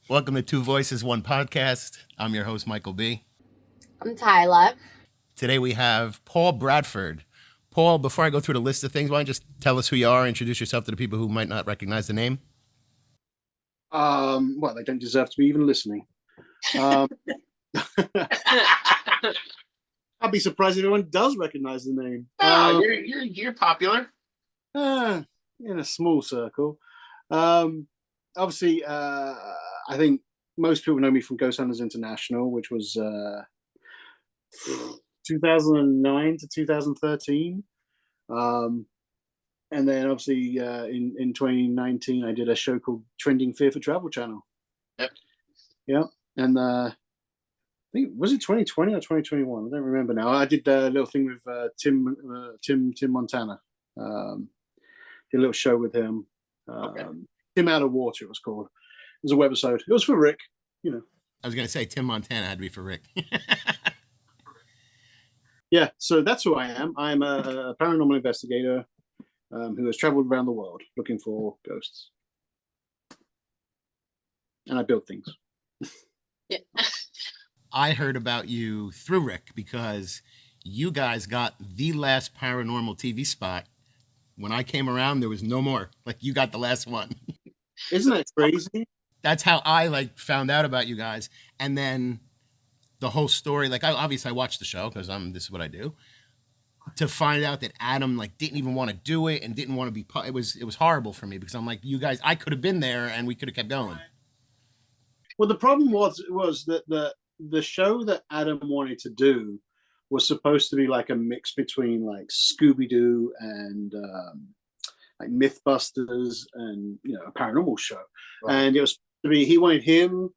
Welcome to Two Voices, One Podcast. I'm your host, Michael B. I'm Tyler. Today we have Paul Bradford. Paul, before I go through the list of things, why don't you just tell us who you are, introduce yourself to the people who might not recognize the name? Well, they don't deserve to be even listening. I'd be surprised if anyone does recognize the name. You're popular. In a small circle. Obviously, I think most people know me from Ghost Hunters International, which was 2009 to 2013. And then obviously in 2019, I did a show called Trending Fear for Travel Channel. Yep. Yeah. And I think, was it 2020 or 2021? I don't remember now. I did a little thing with Tim Montana. Did a little show with him. Tim Out of Water, it was called. It was a webisode. It was for Rick, you know. I was going to say Tim Montana had to be for Rick. Yeah, so that's who I am. I'm a paranormal investigator who has traveled around the world looking for ghosts. And I build things. Yeah. I heard about you through Rick because you guys got the last paranormal TV spot. When I came around, there was no more. Like, you got the last one. Isn't that crazy? That's how I found out about you guys. And then the whole story, I watched the show because this is what I do. To find out that Adam didn't even want to do it and didn't want to be it was horrible for me because I'm like, you guys, I could have been there and we could have kept going. Well, the problem was that the show that Adam wanted to do was supposed to be like a mix between Scooby-Doo and Mythbusters and a paranormal show. Right. And it was to be, he wanted him,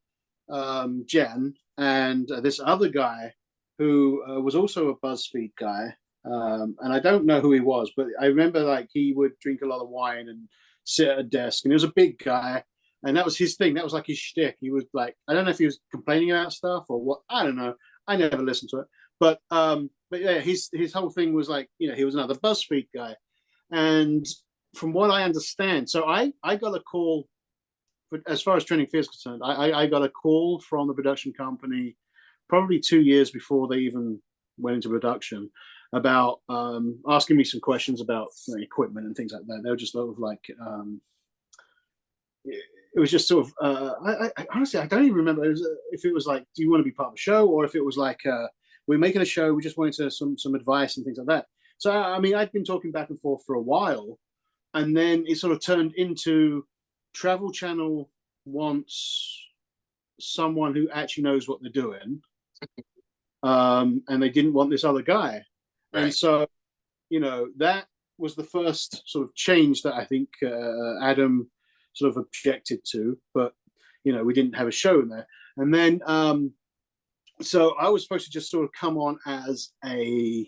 Jen, and this other guy who was also a BuzzFeed guy. And I don't know who he was, but I remember he would drink a lot of wine and sit at a desk, and he was a big guy, and that was his thing. That was his shtick. He was I don't know if he was complaining about stuff or what. I don't know. I never listened to it, but yeah, his whole thing was he was another BuzzFeed guy, and from what I understand, so I got a call. As far as Trending Fear is concerned, I got a call from the production company probably 2 years before they even went into production about asking me some questions about equipment and things like that. They were just sort of it was just sort of I honestly, I don't even remember if it was do you want to be part of the show, or if it was we're making a show, we just wanted some advice and things like that. So I mean, I'd been talking back and forth for a while, and then it sort of turned into Travel Channel wants someone who actually knows what they're doing, and they didn't want this other guy. Right. And so, that was the first sort of change that I think Adam sort of objected to, but, we didn't have a show in there. And then, so I was supposed to just sort of come on as a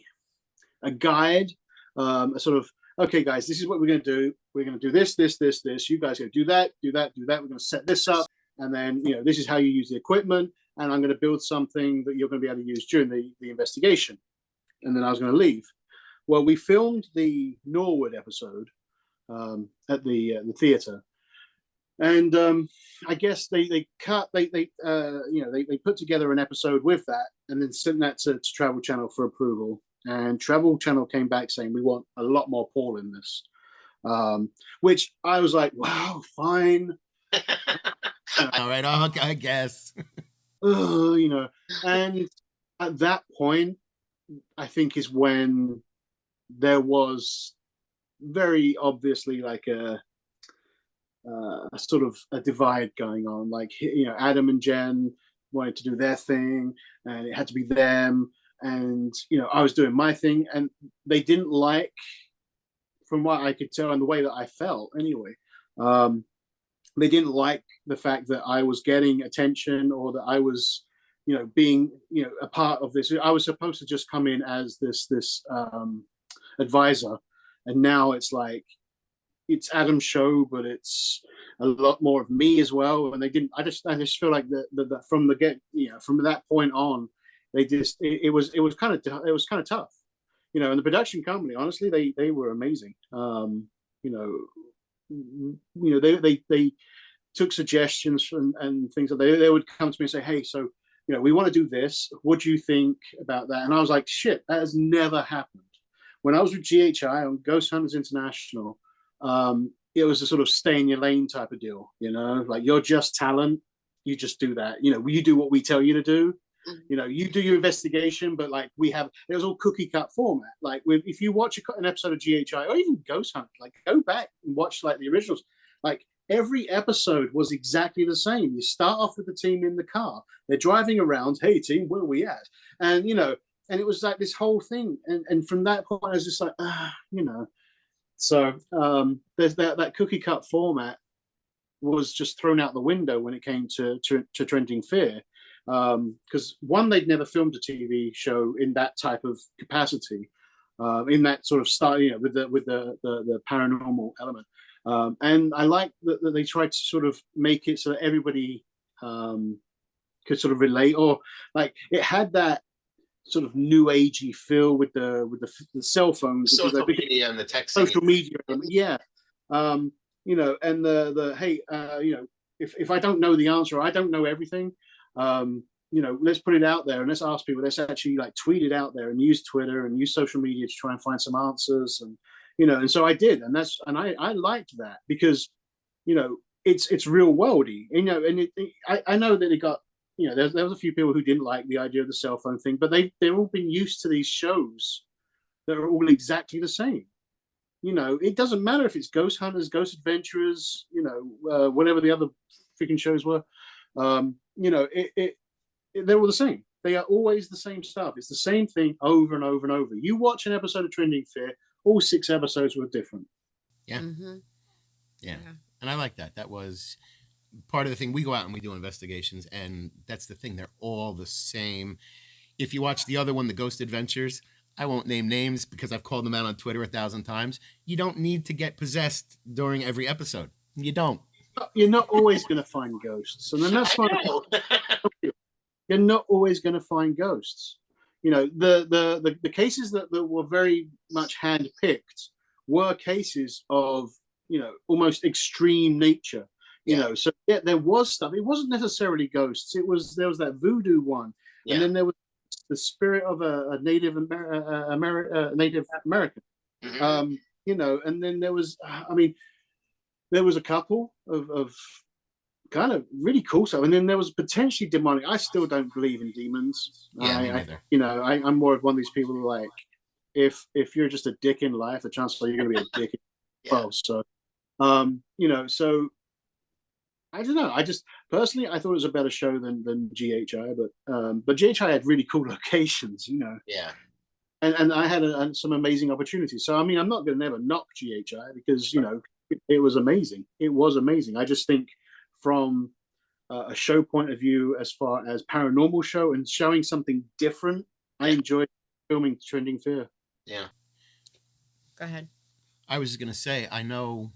guide, a sort of, okay, guys, this is what we're going to do. We're going to do this, this, this, this. You guys go do that, do that, do that. We're going to set this up. And then, this is how you use the equipment. And I'm going to build something that you're going to be able to use during the investigation. And then I was going to leave. Well, we filmed the Norwood episode at the theater, and I guess they put together an episode with that, and then sent that to Travel Channel for approval. And Travel Channel came back saying we want a lot more Paul in this, which I was like, wow, fine. All right, I guess. And at that point, I think is when there was very obviously a sort of a divide going on. Adam and Jen wanted to do their thing, and it had to be them. And I was doing my thing, and they didn't like, from what I could tell and the way that I felt anyway, they didn't like the fact that I was getting attention, or that I was being a part of this. I was supposed to just come in as this advisor, and now it's it's Adam's show, but it's a lot more of me as well. And they didn't. I just feel like that from the get, from that point on, they just it was kind of tough, And the production company, honestly, they were amazing. They took suggestions and things. They would come to me and say, hey, so we want to do this. What do you think about that? And I was like, shit, that has never happened. When I was with GHI on Ghost Hunters International, it was a sort of stay in your lane type of deal. Like you're just talent, you just do that. You do what we tell you to do. You do your investigation, but like it was all cookie cut format. Like if you watch an episode of GHI or even Ghost Hunt, like go back and watch like the originals. Like every episode was exactly the same. You start off with the team in the car. They're driving around. Hey team, where are we at? And and it was like this whole thing. And from that point, I was just like, So there's that cookie cut format was just thrown out the window when it came to Trending Fear. Because one, they'd never filmed a TV show in that type of capacity, in that sort of style, with the paranormal element. And I like that they tried to sort of make it so that everybody could sort of relate, or like it had that sort of new agey feel with the cell phones, social media and the texting. Social media, yeah. And the hey, if I don't know the answer, I don't know everything. Let's put it out there and let's ask people. Let's actually like tweet it out there and use Twitter and use social media to try and find some answers. And and so I did, and I liked that because it's real worldy. And I know that it got there was a few people who didn't like the idea of the cell phone thing, but they've all been used to these shows that are all exactly the same. It doesn't matter if it's Ghost Hunters, Ghost Adventurers, whatever the other freaking shows were. They're all the same. They are always the same stuff. It's the same thing over and over and over. You watch an episode of Trending Fear, all 6 episodes were different. Yeah. Mm-hmm. Yeah. And I like that. That was part of the thing. We go out and we do investigations, and that's the thing. They're all the same. If you watch the other one, the Ghost Adventures, I won't name names because I've called them out on Twitter 1,000 times. You don't need to get possessed during every episode. You don't. You're not always going to find ghosts. And then that's fine. You're not always going to find ghosts. The cases that were very much handpicked were cases of, almost extreme nature. So yeah, there was stuff. It wasn't necessarily ghosts. There was that voodoo one. Yeah. And then there was the spirit of a Native Native American. Mm-hmm. And then there was, there was a couple of kind of really cool stuff, and then there was potentially demonic. I still don't believe in demons. Yeah, I'm more of one of these people who like, if you're just a dick in life, the chances are you're going to be a dick. Well, so, so I don't know. I just personally, I thought it was a better show than GHI, but GHI had really cool locations, Yeah. And I had some amazing opportunities. So I mean, I'm not going to never knock GHI because it was amazing. It was amazing. I just think from a show point of view, as far as paranormal show and showing something different, I enjoyed filming Trending Fear. Yeah. Go ahead. I was going to say, I know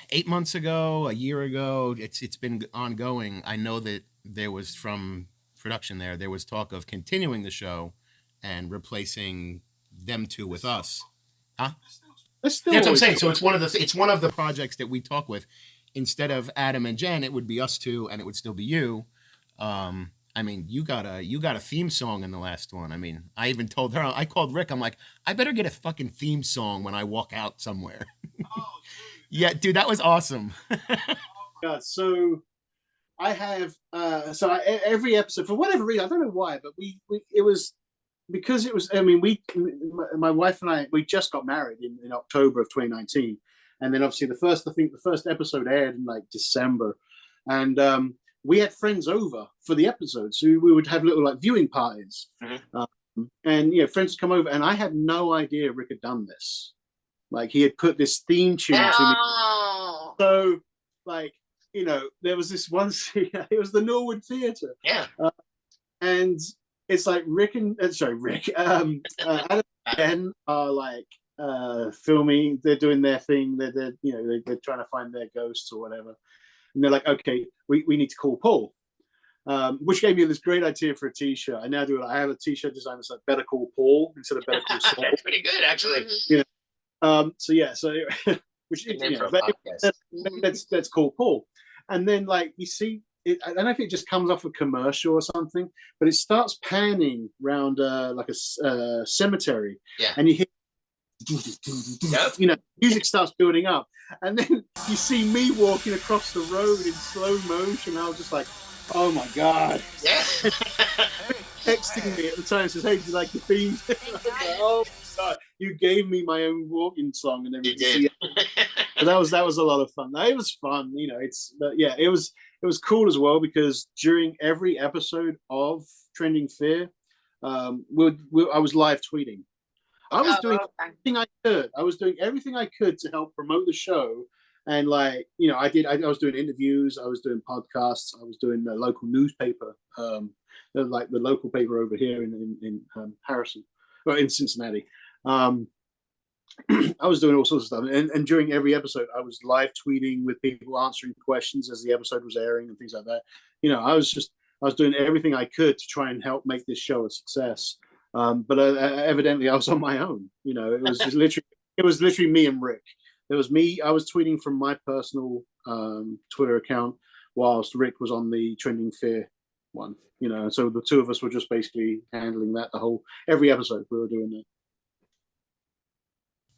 8 months ago, a year ago, it's been ongoing. I know that there was, from production there was talk of continuing the show and replacing them two with us. Huh? That's what I'm saying. So it's one of the projects that we talk with. Instead of Adam and Jen, it would be us two, and it would still be you. I mean, you got a theme song in the last one. I mean, I even told her, I called Rick. I'm like, I better get a fucking theme song when I walk out somewhere. Oh, yeah, dude, that was awesome. God, so I have every episode, for whatever reason, I don't know why, but it was because it was. I mean, my wife and I, we just got married in October of 2019. And then obviously the first episode aired in like December, and we had friends over for the episodes. So we would have little like viewing parties, and friends would come over, and I had no idea Rick had done this. Like he had put this theme tune to me. So like there was this one scene. It was the Norwood Theatre. Yeah, and it's like Rick, Adam and Ben are like. Filming, they're doing their thing, they're trying to find their ghosts or whatever, and they're like, okay, we need to call Paul, which gave me this great idea for a t-shirt. I now do it. I have a t-shirt design that's like Better Call Paul instead of Better Call Saul. That's pretty good, actually. So which Good name for a but podcast. that's cool, Paul. And then like you see, I don't know if it just comes off a commercial or something, but it starts panning around like a cemetery, Yeah. and you hear, Yep. you know, music starts building up, and then you see me walking across the road in slow motion. I was just like, oh my god. Yeah. Texting me at the time says, "Hey, do you like the theme?" Oh god, you gave me my own walking song and You everything. did. But that was a lot of fun. It was fun, you know. It was cool as well because during every episode of Trending Fear, I was live tweeting. I was doing everything I could. I was doing everything I could to help promote the show. And like, you know, I was doing interviews, I was doing podcasts, I was doing the local newspaper, like the local paper over here in Harrison, or in Cincinnati. I was doing all sorts of stuff, and during every episode, I was live tweeting with people answering questions as the episode was airing and things like that. You know, I was doing everything I could to try and help make this show a success. But evidently, I was on my own. You know, it was literally me and Rick. It was me. I was tweeting from my personal Twitter account, whilst Rick was on the Trending Fear one. You know, so the two of us were just basically handling that every episode we were doing that.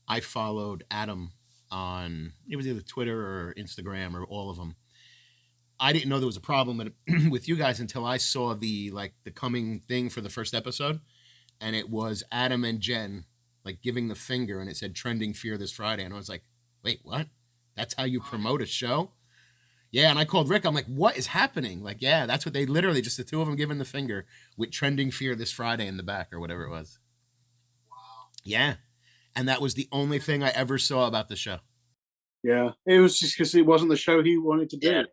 I followed Adam on, it was either Twitter or Instagram or all of them. I didn't know there was a problem with you guys until I saw the coming thing for the first episode, and it was Adam and Jen like giving the finger, and it said Trending Fear this Friday, and I was like, wait, what? That's how you promote a show? Yeah, and I called Rick. I'm like, what is happening? Like, yeah, that's what they literally, just the two of them giving the finger with Trending Fear this Friday in the back or whatever it was. Wow. Yeah. And that was the only thing I ever saw about the show. Yeah, it was just because it wasn't the show he wanted to do. Yeah.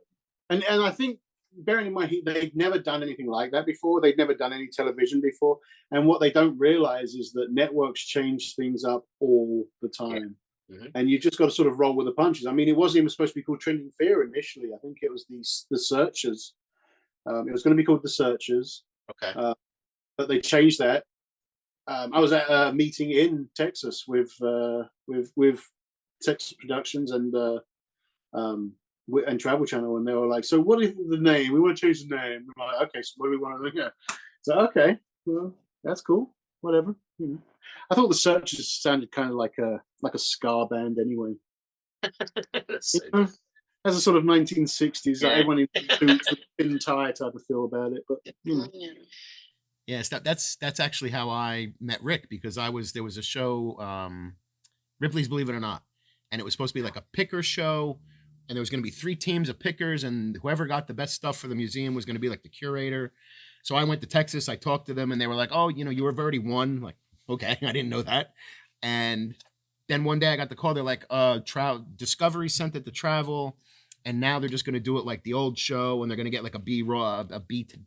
And I think, bearing in mind, they'd never done anything like that before. They'd never done any television before. And what they don't realize is that networks change things up all the time. Yeah. Mm-hmm. And you just got to sort of roll with the punches. I mean, it wasn't even supposed to be called Trending Fear initially. I think it was the Searchers. It was going to be called The Searchers. Okay. But they changed that. I was at a meeting in Texas with Texas Productions and Travel Channel, and they were like, "So what is the name? We want to change the name." I'm like, "Okay, so what do we want to do?" So okay, well, that's cool. Whatever. You know. I thought the Searchers sounded kind of like a ska band anyway. So as a sort of 1960s, yeah. Everyone in thin tie type of feel about it, but you know. Yeah, that's actually how I met Rick, because there was a show, Ripley's Believe It or Not, and it was supposed to be like a picker show, and there was going to be 3 teams of pickers, and whoever got the best stuff for the museum was going to be like the curator. So I went to Texas, I talked to them, and they were like, "Oh, you know, you have already won." Like, okay, I didn't know that. And then one day I got the call. They're like, Discovery sent it to Travel, and now they're just going to do it like the old show, and they're going to get like a B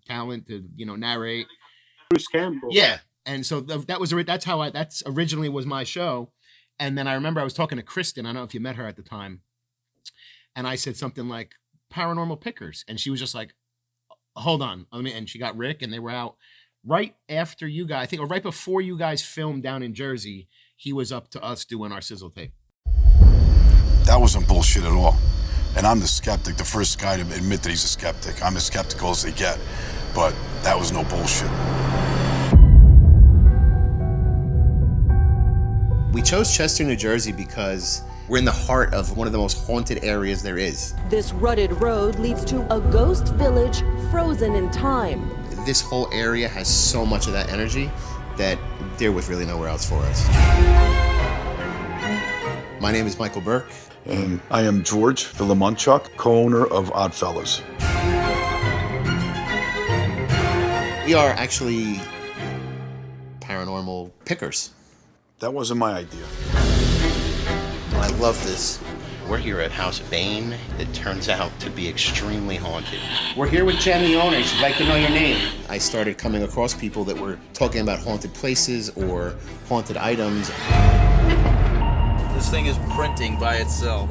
talent to, you know, narrate. Bruce Campbell. Yeah, and so that's originally was my show, and then I remember I was talking to Kristen. I don't know if you met her at the time, and I said something like Paranormal Pickers, and she was just like, "Hold on," and she got Rick, and they were out right after you guys, I think, or right before you guys filmed down in Jersey. He was up to us doing our sizzle tape. That wasn't bullshit at all, and I'm the skeptic, the first guy to admit that he's a skeptic. I'm as skeptical as they get, but that was no bullshit. We chose Chester, New Jersey because we're in the heart of one of the most haunted areas there is. This rutted road leads to a ghost village frozen in time. This whole area has so much of that energy that there was really nowhere else for us. My name is Michael Burke. And I am George Villamonchuk, co-owner of Oddfellas. We are actually paranormal pickers. That wasn't my idea. I love this. We're here at House Bane. It turns out to be extremely haunted. We're here with Jen, the owner. She'd like to know your name. I started coming across people that were talking about haunted places or haunted items. This thing is printing by itself.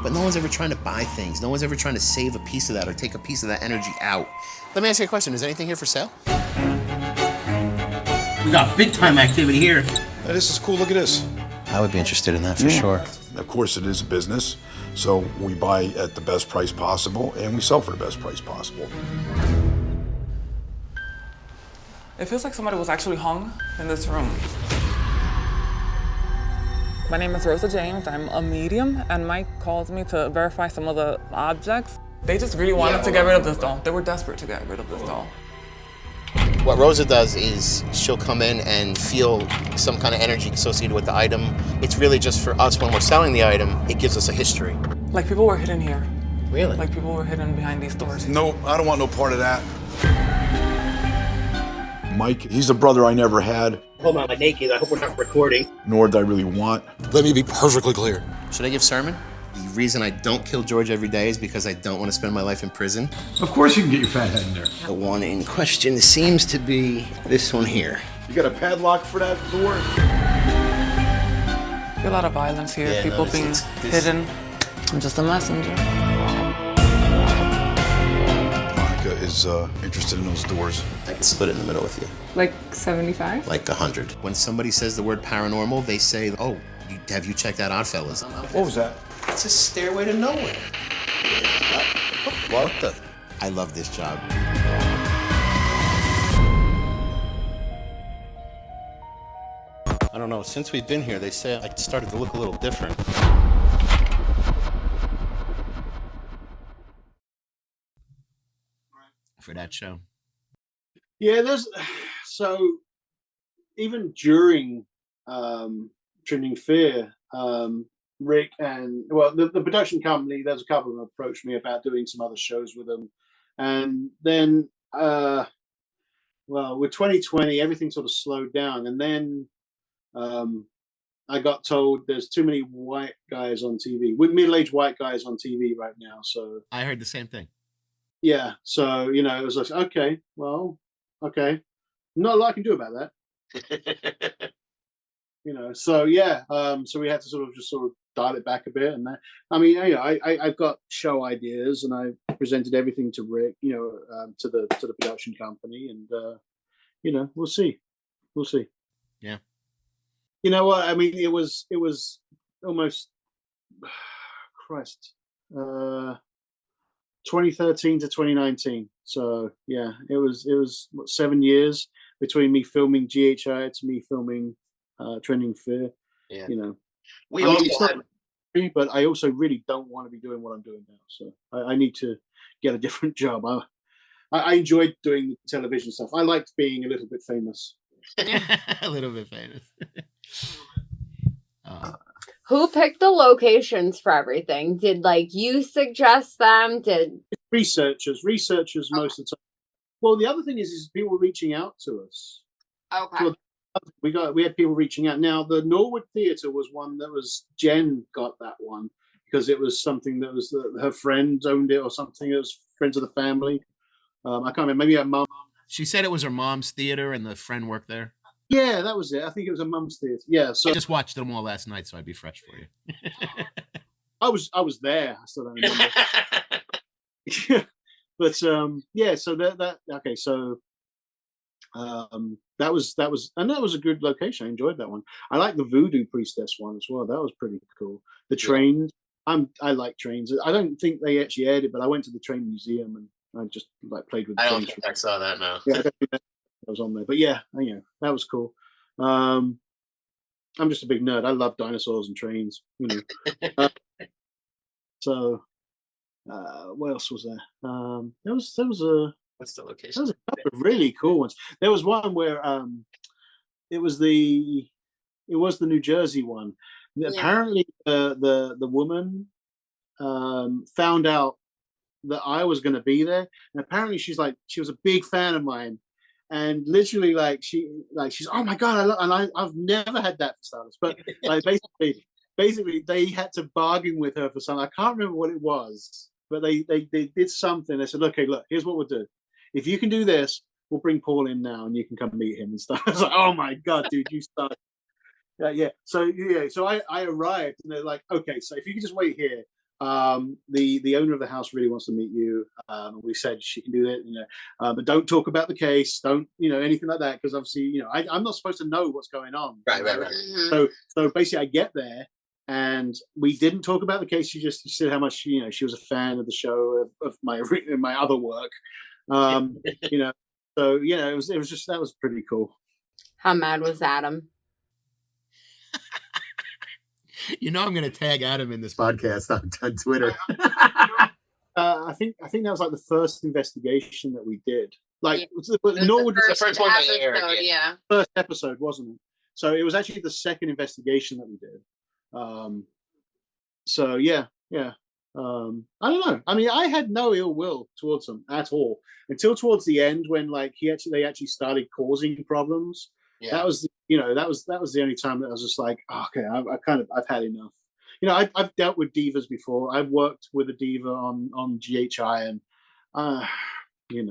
But no one's ever trying to buy things. No one's ever trying to save a piece of that or take a piece of that energy out. Let me ask you a question. Is anything here for sale? We got big time activity here. Hey, this is cool. Look at this. I would be interested in that for sure. Of course, it is a business, so we buy at the best price possible, and we sell for the best price possible. It feels like somebody was actually hung in this room. My name is Rosa James. I'm a medium, and Mike called me to verify some of the objects. They just really wanted to get rid of this doll. They were desperate to get rid of this doll. What Rosa does is she'll come in and feel some kind of energy associated with the item. It's really just for us when we're selling the item, it gives us a history. Like people were hidden here. Really? Like people were hidden behind these doors. No, I don't want no part of that. Mike, he's a brother I never had. Hold on, I'm naked. I hope we're not recording. Nor did I really want. Let me be perfectly clear. Should I give sermon? The reason I don't kill George every day is because I don't want to spend my life in prison. Of course you can get your fat head in there. The one in question seems to be this one here. You got a padlock for that door? A lot of violence here, Yeah, people no, being it's- hidden. I'm just a messenger. Monica is interested in those doors. I can split it in the middle with you. Like 75? Like 100. When somebody says the word paranormal, they say, oh, have you checked out Oddfellas? What was that? It's a stairway to nowhere. What the? I love this job. I don't know, since we've been here, they say I started to look a little different. For that show. Yeah, there's so even during Trending Fear, Rick and the production company, there's a couple of them approached me about doing some other shows with them, and then with 2020 everything sort of slowed down, and then I got told there's too many white guys on TV, with middle-aged white guys on TV right now. So I heard the same thing. yeah, so it was like, okay, not a lot I can do about that. So yeah, so we had to sort of dial it back a bit, and that, I mean, I've got show ideas, and I presented everything to Rick, to the production company, and we'll see. Yeah. You know what? I mean, it was almost, Christ, 2013 to 2019. So yeah, it was what, 7 years between me filming GHI to me filming Trending Fear. Yeah. We but I also really don't want to be doing what I'm doing now. So I need to get a different job. I enjoyed doing television stuff. I liked being a little bit famous. A little bit famous. Who picked the locations for everything? Did you suggest them? Did Researchers most of the time. Well, the other thing is people reaching out to us. okay? So we had people reaching out. Now the Norwood Theatre was one that was Jen got that one because it was something that was her friends owned it or something. It was friends of the family. I can't remember. Maybe her mum. She said it was her mom's theater and the friend worked there. Yeah, that was it. I think it was a mum's theatre. Yeah, so I just watched them all last night, so I'd be fresh for you. I was there. I still don't remember. But yeah, so that okay, so that was a good location. I enjoyed that one. I like the Voodoo Priestess one as well. That was pretty cool. The trains. I like trains. I don't think they actually aired it, but I went to the train museum and I just played with the I don't trains. think I saw that now. Yeah, I don't think that was on there. But yeah, that was cool. I'm just a big nerd. I love dinosaurs and trains. So what else was there? There was a What's the location? there was a couple of really cool ones. There was one where it was the New Jersey one. Yeah. Apparently the woman found out that I was going to be there, and apparently she was a big fan of mine, and literally she's oh my god, I've never had that for starters, but basically they had to bargain with her for something. I can't remember what it was, but they did something. They said, okay, look, here's what we'll do. If you can do this, we'll bring Paul in now, and you can come meet him and stuff. I was like, oh my god, dude, you start. Yeah. So I arrived, and they're like, okay, so if you can just wait here. The owner of the house really wants to meet you. We said she can do that, but don't talk about the case. Don't, anything like that, because obviously, I'm not supposed to know what's going on. Right. Mhm. So basically, I get there, and we didn't talk about the case. She said how much she was a fan of the show, of my other work. So it was just, that was pretty cool. How mad was Adam? I'm going to tag Adam in this podcast on Twitter. I think that was like the first investigation that we did. Like, The first one that aired, yeah. First episode, wasn't it? So it was actually the second investigation that we did. So yeah. I don't know. I mean, I had no ill will towards them at all until towards the end, when like they actually started causing problems. Yeah. That was the only time that I was just like, okay, I've had enough. I've dealt with divas before. I've worked with a diva on GHI, and Yeah.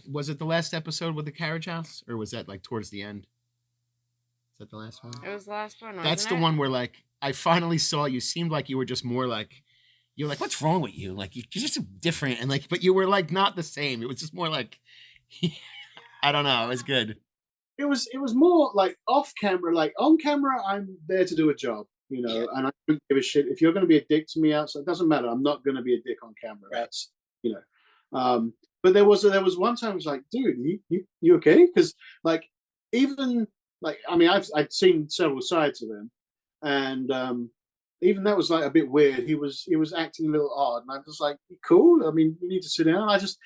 Was it the last episode with the carriage house, or was that like towards the end? Is that the last one? It was the last one. That's the one where like I finally saw you. Seemed like you were just more like, you're like, what's wrong with you? Like you're just different, and like, but you were like not the same. It was just more like, I don't know. It was good. It was more like off camera. Like on camera, I'm there to do a job, and I don't give a shit if you're going to be a dick to me outside. It doesn't matter. I'm not going to be a dick on camera. That's But there was one time I was like, dude, you okay? Because like even like I mean I'd seen several sides of him, and even that was like a bit weird. He was acting a little odd, and I was like, cool. I mean, you need to sit down. I don't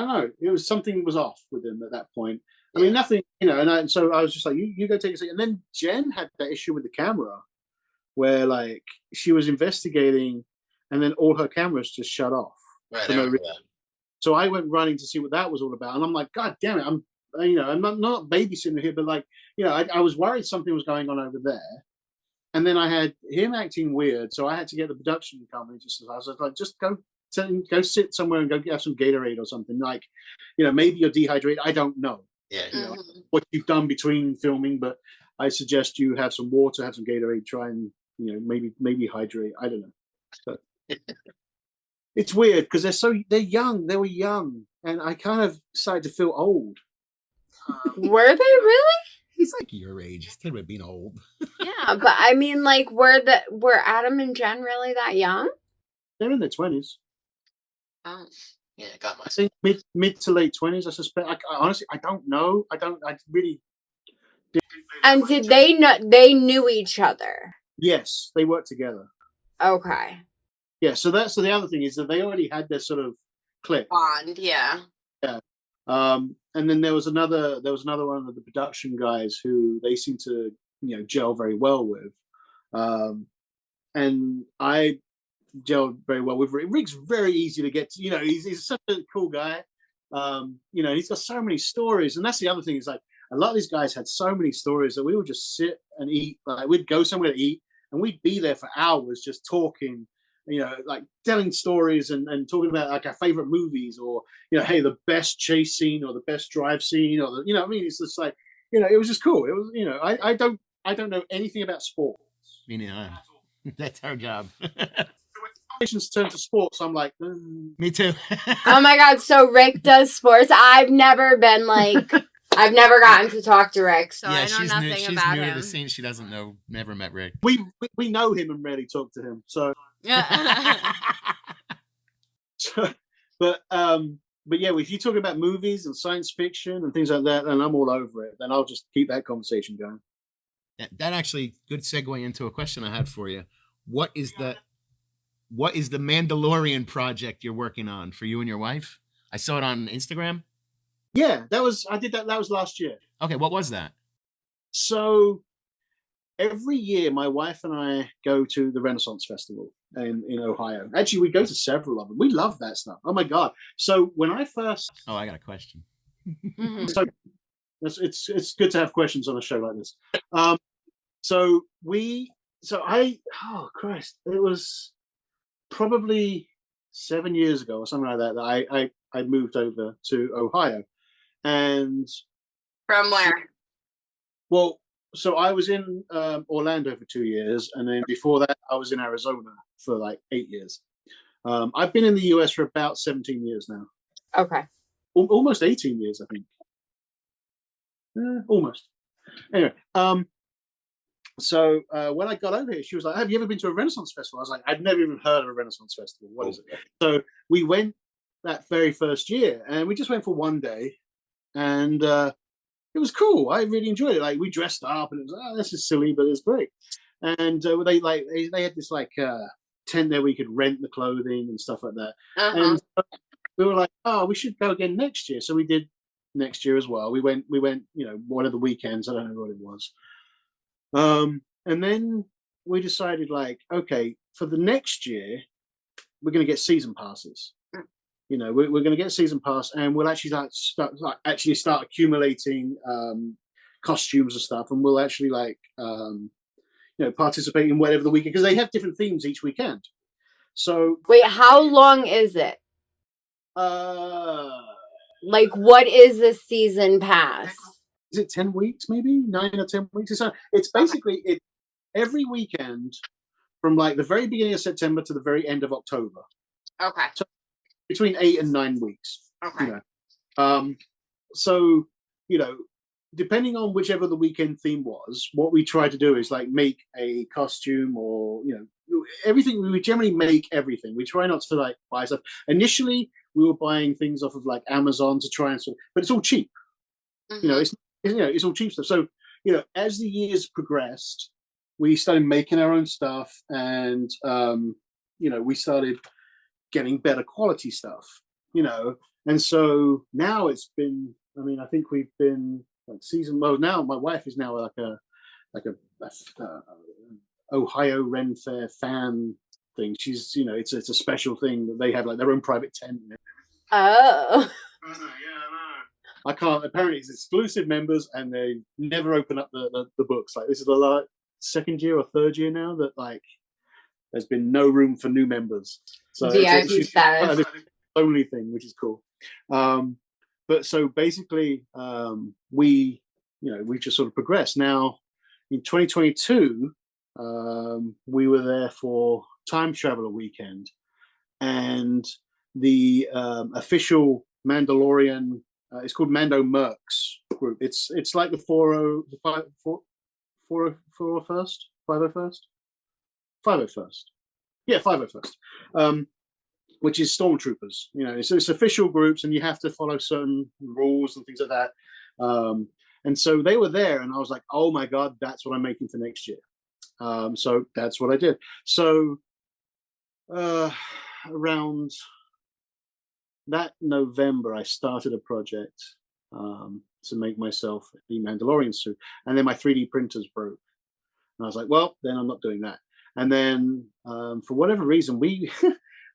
know. It was something was off with him at that point. I mean, nothing, and so I was just like, you go take a seat. And then Jen had that issue with the camera where like she was investigating and then all her cameras just shut off. Right. So I went running to see what that was all about. And I'm like, God damn it. I'm not babysitting here, but like, I was worried something was going on over there. And then I had him acting weird. So I had to get the production company I was like, just go sit somewhere and go have some Gatorade or something. Like, maybe you're dehydrated. I don't know. Yeah. What you've done between filming, but I suggest you have some water, have some Gatorade, try and maybe hydrate. I don't know. But it's weird because they're young. They were young, and I kind of started to feel old. Were they really? He's like your age. He's talking about being old. Yeah, but I mean, like, were Adam and Jen really that young? They're in their 20s. Oh. Yeah, got my. I think mid to late 20s. I suspect. Honestly, I don't know. I really. And did they know? They knew each other. Yes, they worked together. Okay. Yeah, so the other thing is that they already had their sort of click bond. Yeah. Yeah. And then there was another one of the production guys who they seem to gel very well with, and I gelled very well with Rick. Rick's very easy to get to. He's such a cool guy. He's got so many stories, and that's the other thing is like a lot of these guys had so many stories that we would just sit and eat. Like we'd go somewhere to eat, and we'd be there for hours just talking. Like telling stories and talking about like our favorite movies, or hey, the best chase scene or the best drive scene, or the, I mean, it's just like it was just cool. It was I don't know anything about sports. Me neither. That's our job. Turn to sports. I'm like, me too. Oh my god! So Rick does sports. I've never gotten to talk to Rick, so I know nothing about him. She's new to the scene. She doesn't know. Never met Rick. We know him and rarely talk to him. So. But yeah, if you talk about movies and science fiction and things like that, and I'm all over it, then I'll just keep that conversation going. That actually good segue into a question I had for you. What is the Mandalorian project you're working on for you and your wife? I saw it on Instagram. Yeah, I did that. That was last year. Okay, what was that? So every year, my wife and I go to the Renaissance Festival in Ohio. Actually, we go to several of them. We love that stuff. Oh my god! So when I first, I got a question. So it's good to have questions on a show like this. Oh Christ, it was probably 7 years ago or something like that that I moved over to Ohio, and from where? Well. So I was in Orlando for 2 years, and then before that, I was in Arizona for like 8 years. I've been in the US for about 17 years now. Okay. Almost 18 years, I think. Almost. Anyway, So when I got over here, she was like, "Have you ever been to a Renaissance festival?" I was like, "I'd never even heard of a Renaissance festival. What is it?" So we went that very first year, and we just went for one day, and it was cool. I really enjoyed it. Like we dressed up, and it was this is silly, but it's great. And they had this like tent there where you could rent the clothing and stuff like that. And we were like, "Oh, we should go again next year." So we did next year as well. We went, one of the weekends. I don't know what it was. And then we decided, like, okay, for the next year, we're going to get season passes. We're going to get a season pass, and we'll actually start accumulating costumes and stuff, and we'll actually participate in whatever the weekend, because they have different themes each weekend. So wait, how long is it? Like, what is the season pass? Is it 10 weeks, maybe 9 or 10 weeks? It's basically every weekend from like the very beginning of September to the very end of October. Okay. So between 8 and 9 weeks. Okay. So depending on whichever the weekend theme was, what we try to do is like make a costume or everything. We generally make everything. We try not to like buy stuff. Initially, we were buying things off of like Amazon to try and but it's all cheap. It's all cheap stuff. So as the years progressed, we started making our own stuff, and we started getting better quality stuff. And so now it's been. I mean, I think we've been like season. Well, now my wife is now like a Ohio Ren Fair fan thing. She's it's a special thing that they have, like their own private tent. Oh. I can't. Apparently, it's exclusive members, and they never open up the books. Like this is the second year or third year now that like there's been no room for new members. So VIP status. Only thing, which is cool. But so basically, we just sort of progressed. Now, in 2022, we were there for Time Traveler Weekend, and the official Mandalorian. It's called Mando Mercs group. It's like the 501st. Yeah, 501st. Which is stormtroopers. It's official groups, and you have to follow certain rules and things like that. And so they were there, and I was like, "Oh my god, that's what I'm making for next year." So that's what I did. So around that November, I started a project to make myself the Mandalorian suit, and then my 3D printers broke, and I was like, "Well, then I'm not doing that." And then for whatever reason, we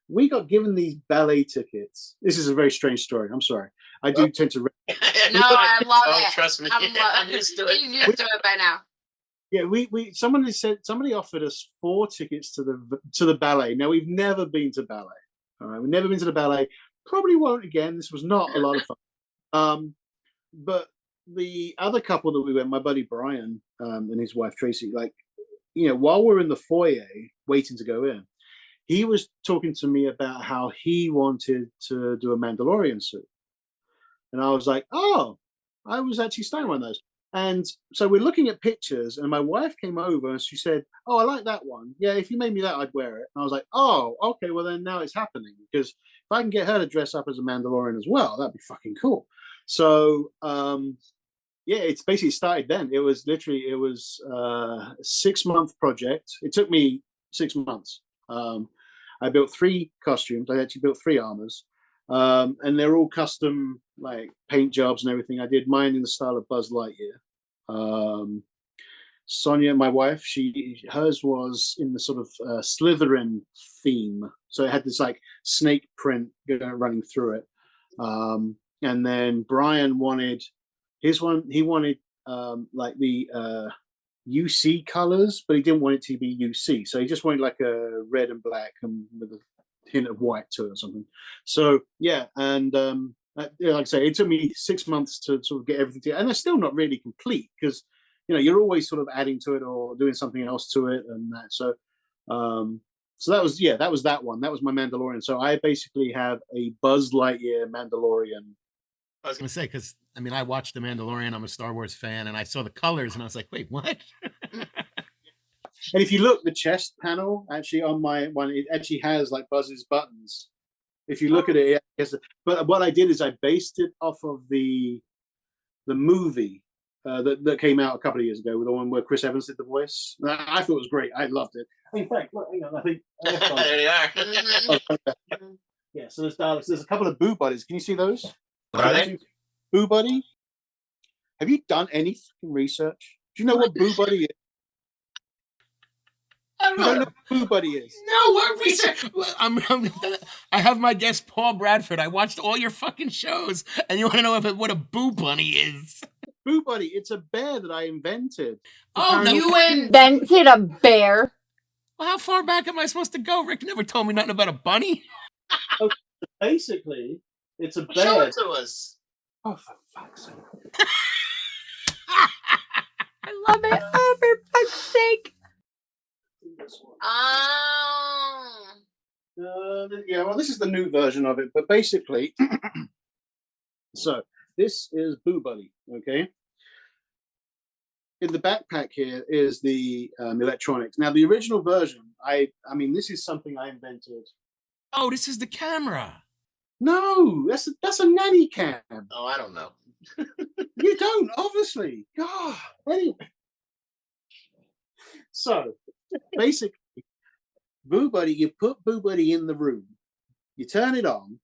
we got given these ballet tickets. This is a very strange story. I'm sorry. I do tend to. No, I love it. Trust me. I'm used to it. You're used to it by now. Yeah, somebody offered us 4 tickets to the ballet. Now we've never been to ballet. All right, we've never been to the ballet. Probably won't again. This was not a lot of fun. But the other couple that we went, my buddy Brian and his wife Tracy, while we're in the foyer waiting to go in, he was talking to me about how he wanted to do a Mandalorian suit. And I was like, oh, I was actually starting one of those. And so we're looking at pictures, and my wife came over and she said, "Oh, I like that one. Yeah, if you made me that, I'd wear it." And I was like, "Oh, okay, well then now it's happening, because if I can get her to dress up as a Mandalorian as well, that'd be fucking cool." So it's basically started then. It was a 6-month project. It took me 6 months. I built 3 costumes. I actually built 3 armors. And they're all custom, like paint jobs and everything. I did mine in the style of Buzz Lightyear. Sonia, my wife, hers was in the sort of Slytherin theme. So it had this like snake print running through it. And then Brian wanted his one. He wanted like the UC colors, but he didn't want it to be UC. So he just wanted like a red and black and with a hint of white to it or something. So yeah, and like I say, it took me 6 months to sort of get everything together, and they're still not really complete, because you're always sort of adding to it or doing something else to it and that. So that was that one. That was my Mandalorian. So I basically have a Buzz Lightyear Mandalorian. I was gonna say, because I mean, I watched The Mandalorian. I'm a Star Wars fan, and I saw the colors, and I was like, "Wait, what?" And if you look, the chest panel actually on my one, it actually has like Buzz's buttons. If you look at it, but what I did is I based it off of the movie that came out a couple of years ago, with the one where Chris Evans did the voice. I thought it was great. I loved it. In fact, look, hang on, I think There you are. yeah. So there's Daleks. There's a couple of Boo Buddies. Can you see those? What are they? Boo Buddy. Have you done any fucking research? Do you know what Boo Buddy is? I don't know. You don't know what Boo Buddy is? No, what research? I have my guest Paul Bradford. I watched all your fucking shows, and you want to know what a Boo Bunny is? Boo Buddy. It's a bear that I invented. Oh, you invented a bear? Well, how far back am I supposed to go? Rick never told me nothing about a bunny. Okay, basically, it's a bear. Show it to us. Oh, for fuck's sake. I love it. Oh, for fuck's sake. Yeah, well, this is the new version of it, but basically, so this is Boo Buddy, okay? In the backpack here is the electronics. Now, the original version, I mean, this is something I invented. Oh, this is the camera. No, that's a nanny cam. Oh, I don't know. You don't, obviously. God. Anyway. So, basically, Boo Buddy, you put Boo Buddy in the room, you turn it on,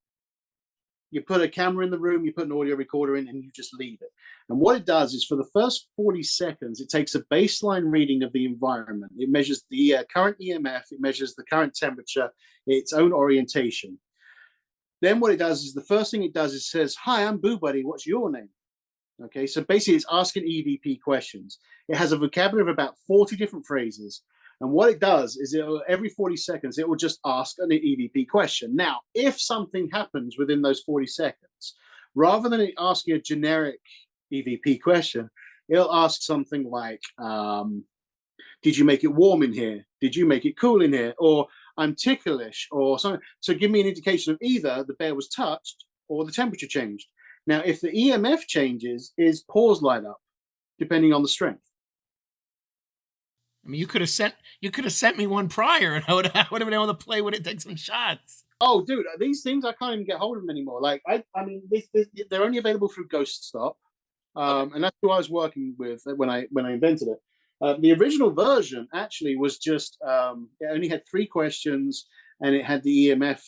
you put a camera in the room, you put an audio recorder in, and you just leave it. And what it does is for the first 40 seconds, it takes a baseline reading of the environment. It measures the current EMF, it measures the current temperature, its own orientation. Then what it does is the first thing it does is says, "Hi, I'm Boo Buddy, what's your name?" Okay, so basically it's asking EVP questions. It has a vocabulary of about 40 different phrases. And what it does is every 40 seconds, it will just ask an EVP question. Now, if something happens within those 40 seconds, rather than it asking a generic EVP question, it'll ask something like, did you make it warm in here? Did you make it cool in here? Or I'm ticklish or something. So give me an indication of either the bear was touched or the temperature changed. Now, if the EMF changes, is pause light up, depending on the strength. I mean, you could have sent me one prior, and I would have been able to play with it, take some shots. Oh, dude, these things I can't even get hold of them anymore. Like, I mean, they're only available through Ghost Stop, and that's who I was working with when I invented it. The original version actually was just it only had 3 questions, and it had the EMF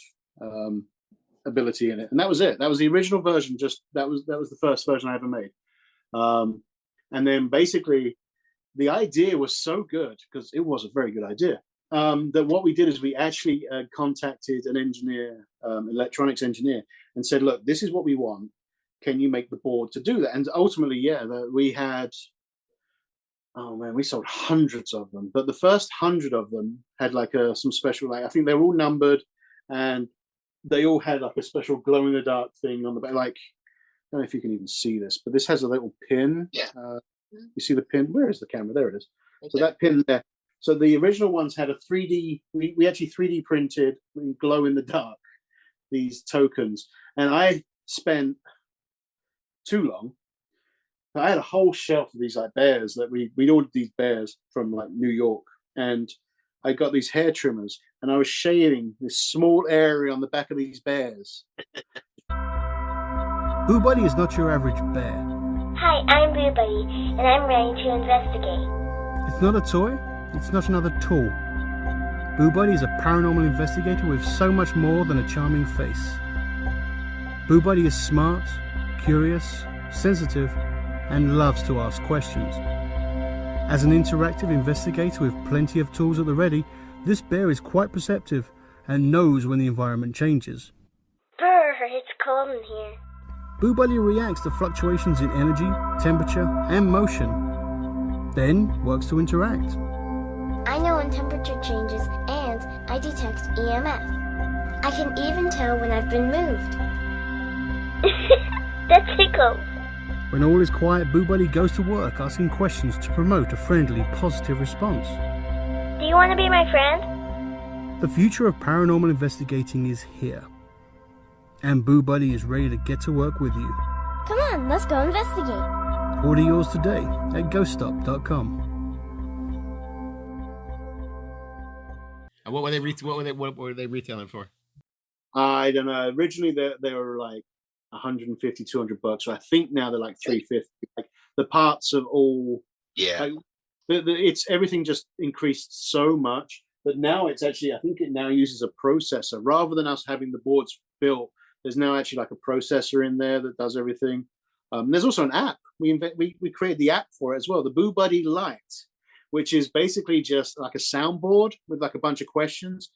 ability in it, and that was it. That was the original version. Just that was the first version I ever made. And then basically, the idea was so good, because it was a very good idea, that what we did is we actually contacted an engineer, electronics engineer, and said, "Look, this is what we want. Can you make the board to do that?" And ultimately, yeah, we had. Oh man, we sold hundreds of them, but the first 100 of them had like some special, like I think they were all numbered, and they all had like a special glow in the dark thing on the back. Like, I don't know if you can even see this, but this has a little pin. Yeah. You see the pin? Where is the camera? There it is. Okay. So that pin there. So the original ones had a 3D. We actually 3D printed in glow in the dark these tokens, and I spent too long. I had a whole shelf of these like bears that we'd ordered these bears from like New York, and I got these hair trimmers, and I was shaving this small area on the back of these bears. Boo Buddy is not your average bear. Hi, I'm Boo Buddy, and I'm ready to investigate. It's not a toy, it's not another tool. Boo Buddy is a paranormal investigator with so much more than a charming face. Boo Buddy is smart, curious, sensitive, and loves to ask questions. As an interactive investigator with plenty of tools at the ready, this bear is quite perceptive and knows when the environment changes. Brr, it's cold in here. Boo Buddy reacts to fluctuations in energy, temperature, and motion, then works to interact. I know when temperature changes, and I detect EMF. I can even tell when I've been moved. That tickles. When all is quiet, Boo Buddy goes to work asking questions to promote a friendly, positive response. Do you want to be my friend? The future of paranormal investigating is here. And Boo Buddy is ready to get to work with you. Come on, let's go investigate. Order yours today at ghoststop.com. And what were they retailing for? I don't know. Originally, they were like 150, $200. So I think now they're like 350. Like the parts of all, Yeah. Like, it's everything just increased so much. But now it's actually, I think it now uses a processor rather than us having the boards built. There's now actually like a processor in there that does everything. There's also an app. We created the app for it as well, the Boo Buddy Lite, which is basically just like a soundboard with like a bunch of questions.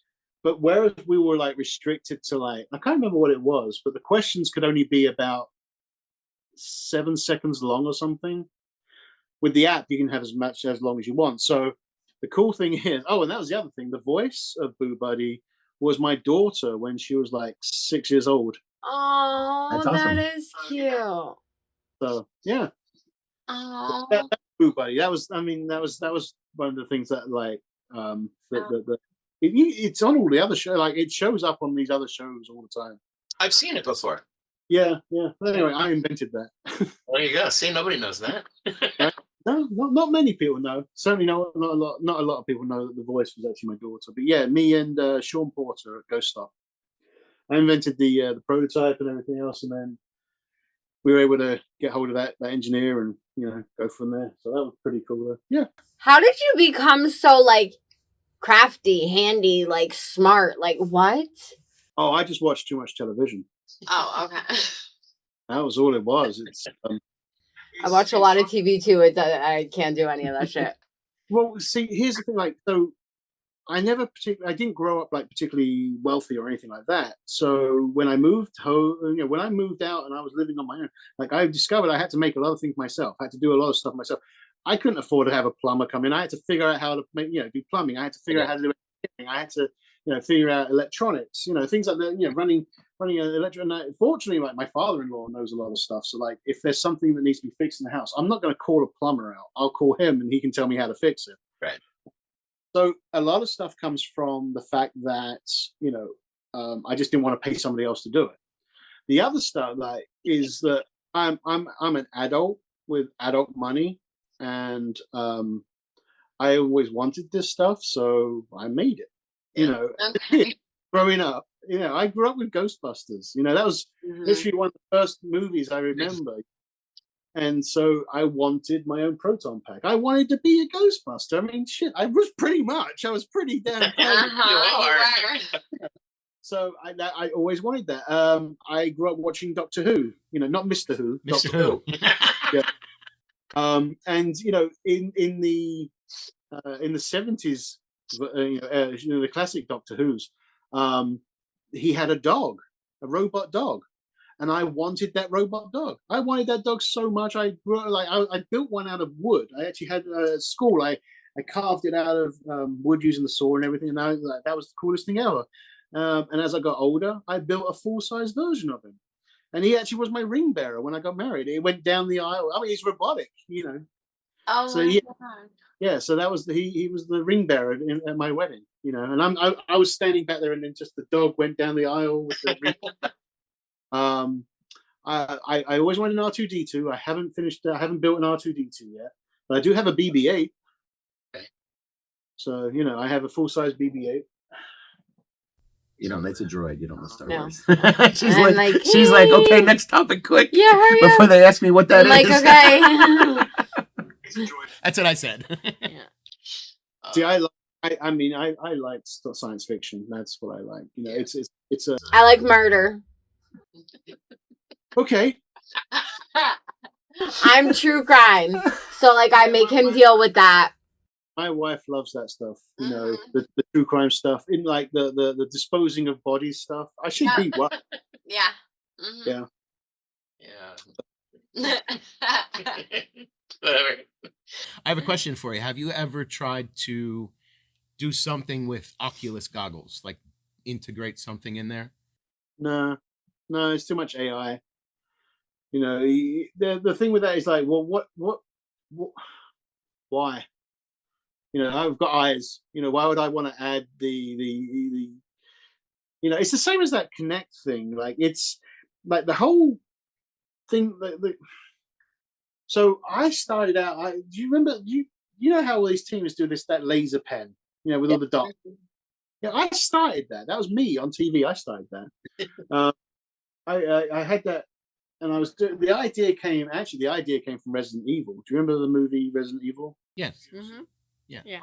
But whereas we were like restricted to like, I can't remember what it was, but the questions could only be about 7 seconds long or something. With the app, you can have as long as you want. So the cool thing is, and that was the other thing. The voice of Boo Buddy was my daughter when she was like 6 years old. Oh, That's awesome. that is cute. So yeah. Oh, That's Boo Buddy. That was one of the things that like it's on all the other shows. Like it shows up on these other shows all the time. I've seen it before. Yeah. But anyway, I invented that. There you go. See, nobody knows that. No, not many people know. Certainly, not a lot of people know that the voice was actually my daughter. But yeah, me and Sean Porter at Ghost Stop. I invented the prototype and everything else, and then we were able to get hold of that engineer and go from there. So that was pretty cool. Though. Yeah. How did you become so like crafty, handy, like smart? Like what? Oh, I just watched too much television. Oh, okay. That was all it was. It's. I watch a lot of TV too. I can't do any of that shit. Well, see, here's the thing. Like, so I didn't grow up like particularly wealthy or anything like that. So when I moved home, when I moved out and I was living on my own, like I discovered I had to make a lot of things myself. I had to do a lot of stuff myself. I couldn't afford to have a plumber come in. I had to figure out how to make, do plumbing. I had to figure out how to do everything. I had to, figure out electronics, things like that, running an electric. Fortunately, like my father-in-law knows a lot of stuff. So like, if there's something that needs to be fixed in the house, I'm not going to call a plumber out. I'll call him and he can tell me how to fix it. Right. So a lot of stuff comes from the fact that, I just didn't want to pay somebody else to do it. The other stuff like is that I'm an adult with adult money, and I always wanted this stuff, so I made it. Okay. Growing up, I grew up with Ghostbusters. That was literally one of the first movies I remember. And so I wanted my own proton pack. I wanted to be a Ghostbuster. I mean, shit, I was pretty damn So I always wanted that. I grew up watching Doctor Who, not Mr. Who. Mr. Who. Yeah. And in the 70s, the classic Doctor Who's, he had a robot dog. And I wanted that robot dog. I wanted that dog so much. I built one out of wood. I actually had at school. I carved it out of wood using the saw and everything. And that was the coolest thing ever. And as I got older, I built a full-size version of him. And he actually was my ring bearer when I got married. It went down the aisle. I mean, he's robotic, Oh, so yeah. So that was he was the ring bearer at my wedding, And I was standing back there, and then just the dog went down the aisle with the ring. I always wanted an R2D2. I haven't built an R2D2 yet, but I do have a BB-8. Okay. So I have a full-size BB-8. It's a droid. You don't know Star Wars. She's like, okay, next topic, quick. Yeah, hurry up. Before they ask me what that is. Like, okay. That's what I said. Yeah. See, I like science fiction. That's what I like. It's a. I like murder. Okay. I'm true crime, so like I make him deal with that. My wife loves that stuff. The true crime stuff, in like the disposing of bodies stuff. I should be what? Yeah. Mm-hmm. Yeah. Whatever. I have a question for you. Have you ever tried to do something with Oculus goggles, like integrate something in there? No, it's too much AI. The thing with that is like, well, what why? I've got eyes. Why would I want to add the it's the same as that Connect thing. Like it's like the whole thing. So I started out. Do you remember? You know how all these teams do that laser pen? With all the dots. Yeah, I started that. That was me on TV. I started that. I had that, and I was doing. The idea came from Resident Evil. Do you remember the movie Resident Evil? Yes. Mm-hmm. Yeah.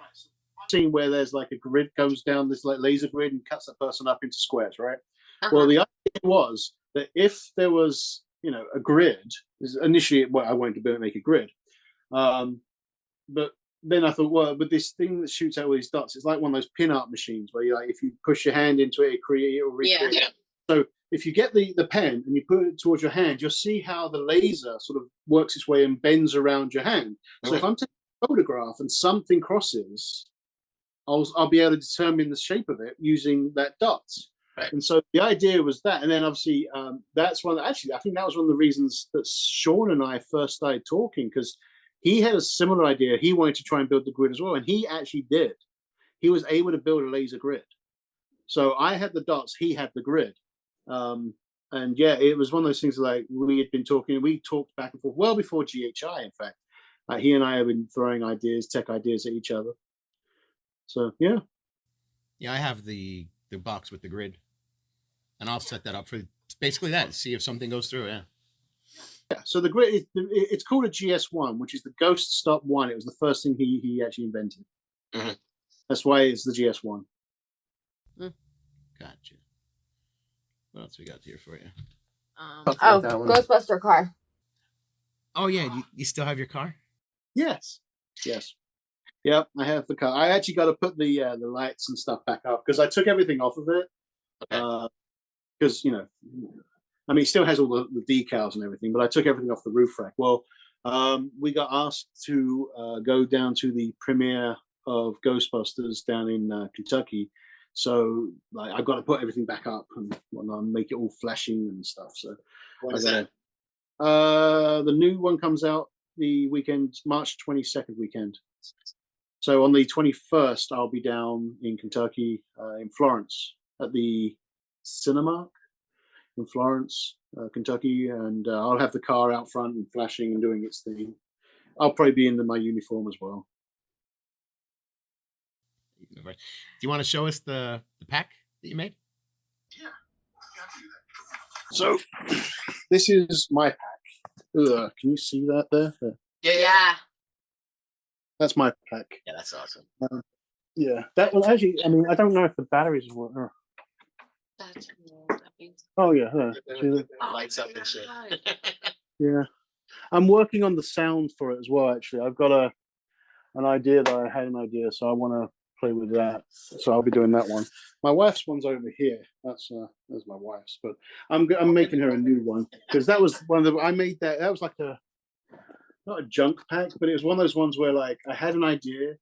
Scene where there's like a grid goes down this like laser grid and cuts that person up into squares, right? Well, the idea was that if there was, a grid, initially, I wanted to make a grid, but then I thought, well, but this thing that shoots out all these dots, it's like one of those pin art machines where you if you push your hand into it, it will recreate. Yeah. So if you get the pen and you put it towards your hand, you'll see how the laser sort of works its way and bends around your hand. So if I'm taking a photograph and something crosses, I'll be able to determine the shape of it using that dot. Right. And so the idea was that, and then obviously that's I think that was one of the reasons that Sean and I first started talking, because he had a similar idea. He wanted to try and build the grid as well, and he actually did. He was able to build a laser grid. So I had the dots, he had the grid. And yeah, it was one of those things like we had been talking, we talked back and forth well before GHI, in fact. He and I have been throwing tech ideas at each other. So, yeah. Yeah, I have the box with the grid. And I'll set that up for basically that, see if something goes through, yeah. Yeah, so the grid, it's called a GS1, which is the Ghost Stop 1. It was the first thing he actually invented. Mm-hmm. That's why it's the GS1. Gotcha. What else we got here for you? Ghostbuster car. Oh, yeah. You still have your car? Yes. Yep, I have the car. I actually got to put the lights and stuff back up because I took everything off of it. Because, it still has all the decals and everything, but I took everything off the roof rack. Well, we got asked to go down to the premiere of Ghostbusters down in Kentucky. So I've got to put everything back up and make it all flashing and stuff. So what is that? The new one comes out the weekend, March 22nd weekend. So on the 21st, I'll be down in Kentucky, in Florence, at the Cinemark in Florence, Kentucky, and I'll have the car out front and flashing and doing its thing. I'll probably be in my uniform as well. Do you want to show us the pack that you made? Yeah. So this is my pack. Can you see that there? Yeah. That's my pack. Yeah, that's awesome. Yeah, that one actually. I don't know if the batteries will work. Oh yeah, lights up and shit. Yeah, I'm working on the sound for it as well. Actually, I've got an idea that I had an idea, so I want to play with that. So I'll be doing that one. My wife's one's over here. That's my wife's, but I'm making her a new one because that was one of the I made that. That was like not a junk pack, but it was one of those ones where I had an idea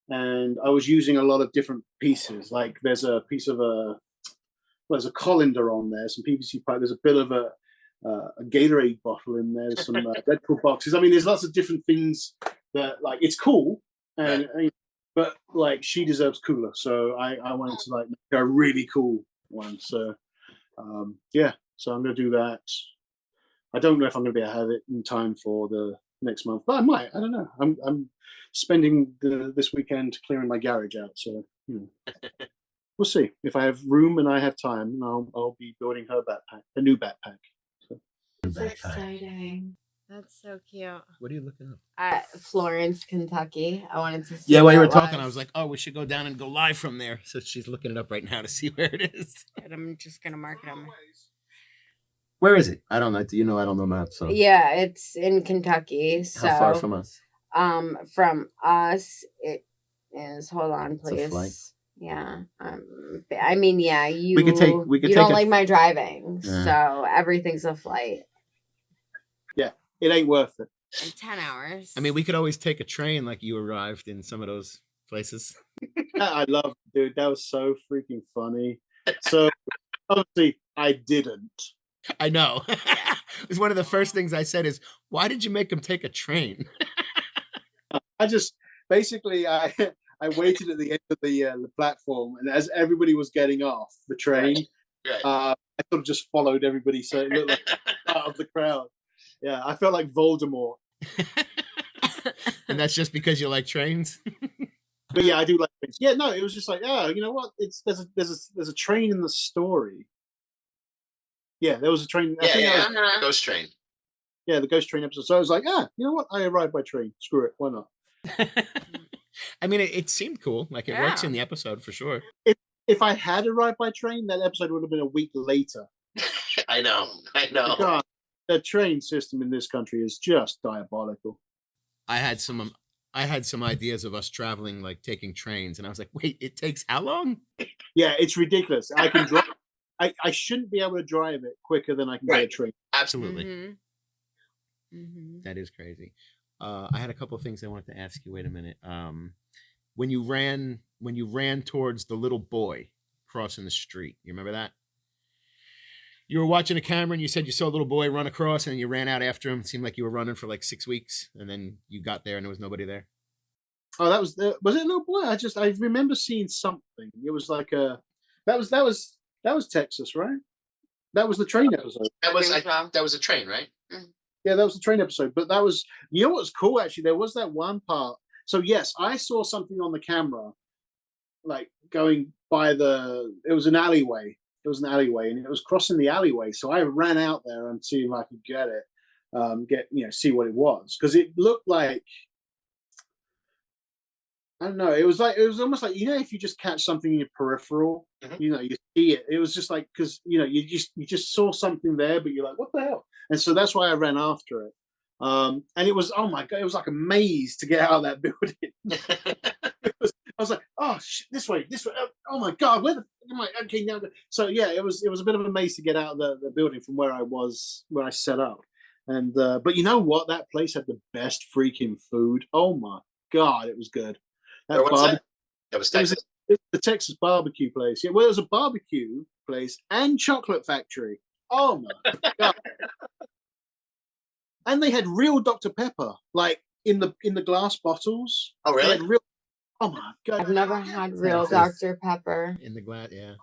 and I was using a lot of different pieces. Like there's a piece of there's a colander on there, some PVC pipe. There's a bit of a Gatorade bottle in there. There's some Red Bull boxes. There's lots of different things that it's cool, but she deserves cooler. So I wanted to make a really cool one. So yeah, so I'm gonna do that. I don't know if I'm gonna be able to have it in time for the next month, but I might. I don't know. I'm spending this weekend clearing my garage out, so we'll see. If I have room and I have time, I'll be building her backpack, a new backpack. So. That's exciting. That's so cute. What are you looking up? At Florence, Kentucky. I wanted to see. Yeah, while you were talking, I was like, "Oh, we should go down and go live from there." So she's looking it up right now to see where it is. And I'm just gonna mark it on. Where is it? I don't know. Do you know? I don't know maps. So yeah, it's in Kentucky. So how far from us? From us, it is. Hold on, please. It's a flight. Yeah. Yeah. You. We could take. You don't like my driving, so everything's a flight. Yeah, it ain't worth it. In 10 hours. We could always take a train like you arrived in some of those places. I love it, dude. That was so freaking funny. So obviously I didn't. I know. It was one of the first things I said is, why did you make him take a train? I just basically I waited at the end of the platform, and as everybody was getting off the train, I sort of just followed everybody, so it looked like part of the crowd. Yeah, I felt like Voldemort. And that's just because you like trains? But yeah, I do like trains. Yeah, no, it was just like, oh, you know what? There's a train in the story. Yeah, there was a train. I think that was Ghost Train. Yeah, the Ghost Train episode. So I was like, you know what? I arrived by train. Screw it. Why not? I mean, it seemed cool. Like it works in the episode for sure. If I had arrived by train, that episode would have been a week later. I know. God, the train system in this country is just diabolical. I had some ideas of us traveling, like taking trains, and I was like, wait, it takes how long? Yeah, it's ridiculous. I can drive. I shouldn't be able to drive it quicker than I can get a train. Absolutely. Mm-hmm. That is crazy. I had a couple of things I wanted to ask you. Wait a minute. When you ran towards the little boy crossing the street, you remember that? You were watching a camera and you said you saw a little boy run across and you ran out after him. It seemed like you were running for like 6 weeks, and then you got there and there was nobody there. Oh, was it a little boy? I remember seeing something. It was like that was Texas, right? That was the train episode. That was a train, right? Yeah, that was the train episode. But that was, you know what's cool actually? There was that one part. So yes, I saw something on the camera, like going by it was an alleyway. It was an alleyway, and it was crossing the alleyway. So I ran out there and see if I could get it, see what it was, because it looked like, I don't know. It was almost like, if you just catch something in your peripheral, you see it. It was just like, because you just saw something there, but you're like, what the hell? And so that's why I ran after it. And it was, oh my God, it was like a maze to get out of that building. I was like, oh shit, this way. Oh my God, where the fuck am I? Okay, now. So yeah, it was a bit of a maze to get out of the building from where I set up. And but you know what? That place had the best freaking food. Oh my God, it was good. That was Texas. It was the Texas barbecue place. Yeah, well, it was a barbecue place and chocolate factory. Oh my God. And they had real Dr. Pepper, like in the glass bottles. Oh really? Oh my God. I've never had real Dr. Pepper. In the glass, yeah.